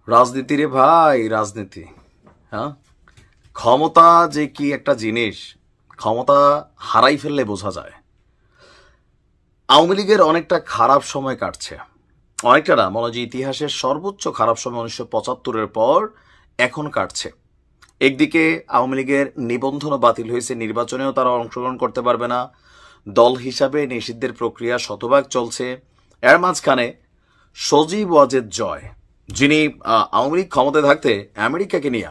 রাজনীতি রে ভাই, রাজনীতি। হ্যাঁ, ক্ষমতা যে কি একটা জিনিস, ক্ষমতা হারাই ফেললে বোঝা যায়। আওয়ামী লীগের অনেকটা খারাপ সময় কাটছে, অনেকটা না, মনে হয় যে ইতিহাসের সর্বোচ্চ খারাপ সময় 1975-এর পর এখন কাটছে। একদিকে আওয়ামী লীগের নিবন্ধনও বাতিল হয়েছে, নির্বাচনেও তারা অংশগ্রহণ করতে পারবে না, দল হিসাবে নিষিদ্ধের প্রক্রিয়া শতভাগ চলছে। এর মাঝখানে সজীব ওয়াজেদ জয়, যিনি আওয়ামী লীগ ক্ষমতায় থাকতে আমেরিকাকে নিয়ে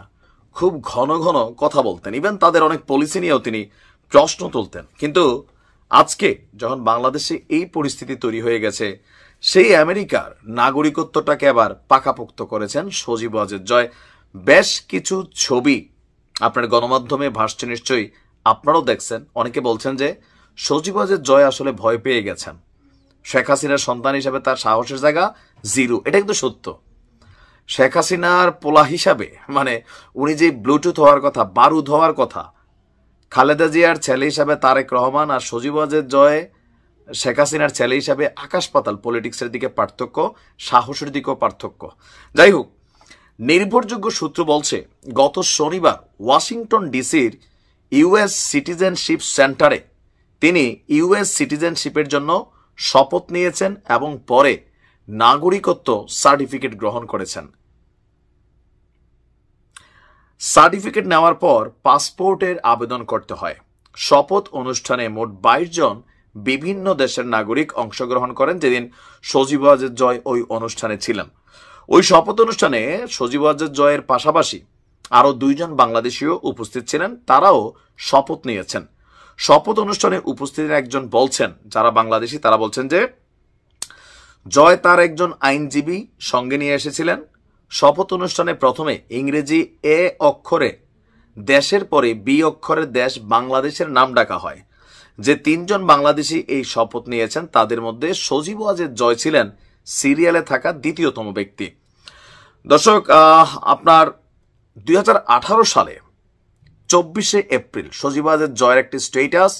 খুব ঘন ঘন কথা বলতেন, ইভেন তাদের অনেক পলিসি নিয়েও তিনি প্রশ্ন তুলতেন, কিন্তু আজকে যখন বাংলাদেশে এই পরিস্থিতি তৈরি হয়ে গেছে, সেই আমেরিকার নাগরিকত্বটাকে আবার পাকাপোক্ত করেছেন সজীব ওয়াজেদ জয়। বেশ কিছু ছবি আপনার গণমাধ্যমে ভাসছে, নিশ্চয়ই আপনারাও দেখছেন। অনেকে বলছেন যে সজীব ওয়াজেদ জয় আসলে ভয় পেয়ে গেছেন, শেখ হাসিনার সন্তান হিসাবে তার সাহসের জায়গা জিরো। এটা কিন্তু সত্য। শেখ হাসিনার পোলা হিসাবে, মানে উনি যে ব্লুটুথ হওয়ার কথা, বারুদ হওয়ার কথা, খালেদা জিয়ার ছেলে হিসাবে তারেক রহমান, আর সজীব ওয়াজেদ জয় শেখ হাসিনার ছেলে হিসাবে আকাশ পাতাল। পলিটিক্সের দিকে পার্থক্য, সাহসের দিকেও পার্থক্য। যাই হোক, নির্ভরযোগ্য সূত্র বলছে গত শনিবার ওয়াশিংটন ডিসির ইউএস সিটিজেনশিপ সেন্টারে তিনি ইউএস সিটিজেনশিপের জন্য শপথ নিয়েছেন এবং পরে নাগরিকত্ব সার্টিফিকেট গ্রহণ করেছেন। সার্টিফিকেট নেওয়ার পর পাসপোর্টের আবেদন করতে হয়। শপথ অনুষ্ঠানে মোট 22 জন বিভিন্ন দেশের নাগরিক অংশগ্রহণ করেন, যেদিন সজীব ওয়াজেদ জয় ওই অনুষ্ঠানে ছিলেন। ওই শপথ অনুষ্ঠানে সজীব ওয়াজেদ জয়ের পাশাপাশি আরো 2 জন বাংলাদেশীও উপস্থিত ছিলেন, তারাও শপথ নিয়েছেন। শপথ অনুষ্ঠানে উপস্থিত একজন বলছেন, যারা বাংলাদেশী তারা বলছেন যে জয় তার একজন আইনজীবী সঙ্গে নিয়ে এসেছিলেন। শপথ অনুষ্ঠানে প্রথমে ইংরেজি এ অক্ষরে দেশের পরে বি অক্ষরের দেশ বাংলাদেশের নাম ডাকা হয়। যে 3 জন বাংলাদেশী এই শপথ নিয়েছেন তাদের মধ্যে সজীব ওয়াজেদ জয় ছিলেন সিরিয়ালে থাকা দ্বিতীয়তম ব্যক্তি। দর্শক, আপনার 2018 সালে 24শে এপ্রিল সজীব ওয়াজেদ জয়ের একটি স্ট্যাটাস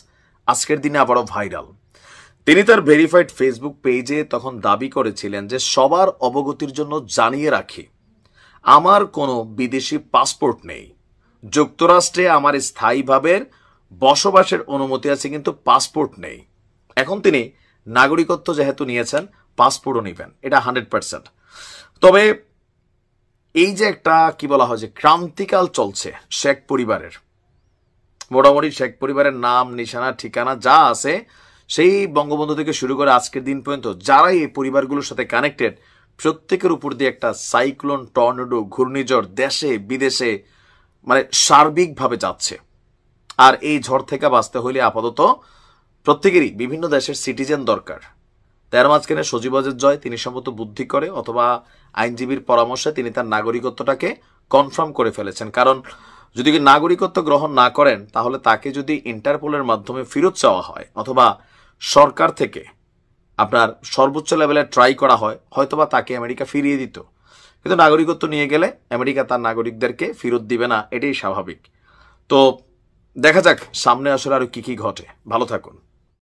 আজকের দিনে আবারও ভাইরাল। তিনি তার ভেরিফাইড ফেসবুক পেজে তখন দাবি করেছিলেন যে সবার অবগতির জন্য জানিয়ে রাখি, আমার কোনো বিদেশি পাসপোর্ট নেই। যুক্তরাষ্ট্রে আমার স্থায়ীভাবে বসবাসের অনুমতি আছে, কিন্তু পাসপোর্ট নেই। এখন তিনি নাগরিকত্ব যেহেতু নিয়েছেন, পাসপোর্টও নেবেন, এটা 100%। তবে এই যে একটা কি বলা হয় যে ক্রান্তিকাল চলছে শেখ পরিবারের, মোটামুটি শেখ পরিবারের নাম, নিশানা, ঠিকানা যা আছে, সেই বঙ্গবন্ধু থেকে শুরু করে আজকের দিন পর্যন্ত যারাই এই পরিবারগুলোর সাথে কানেক্টেড, প্রত্যেকের উপর দিয়ে একটা সাইক্লোন, টর্নেডো, ঘূর্ণিঝড় দেশে বিদেশে মানে সার্বিকভাবে যাচ্ছে। আর এই ঝড় থেকে বাঁচতে হলে আপাতত প্রত্যেকেরই বিভিন্ন দেশের সিটিজেন দরকার। তার মাঝখানে সজীব ওয়াজেদ জয় তিনি সম্ভবত বুদ্ধি করে অথবা আইনজীবীর পরামর্শে তিনি তার নাগরিকত্বটাকে কনফার্ম করে ফেলেছেন। কারণ যদি নাগরিকত্ব গ্রহণ না করেন, তাহলে তাকে যদি ইন্টারপোলের মাধ্যমে ফেরত চাওয়া হয় অথবা সরকার থেকে আপনার সর্বোচ্চ লেভেলে ট্রাই করা হয়, হয়তোবা তাকে আমেরিকা ফিরিয়ে দিত। কিন্তু নাগরিকত্ব নিয়ে গেলে আমেরিকা তার নাগরিকদেরকে ফেরত দিবে না, এটাই স্বাভাবিক। তো দেখা যাক সামনে আসলে আরো কি কি ঘটে। ভালো থাকুন।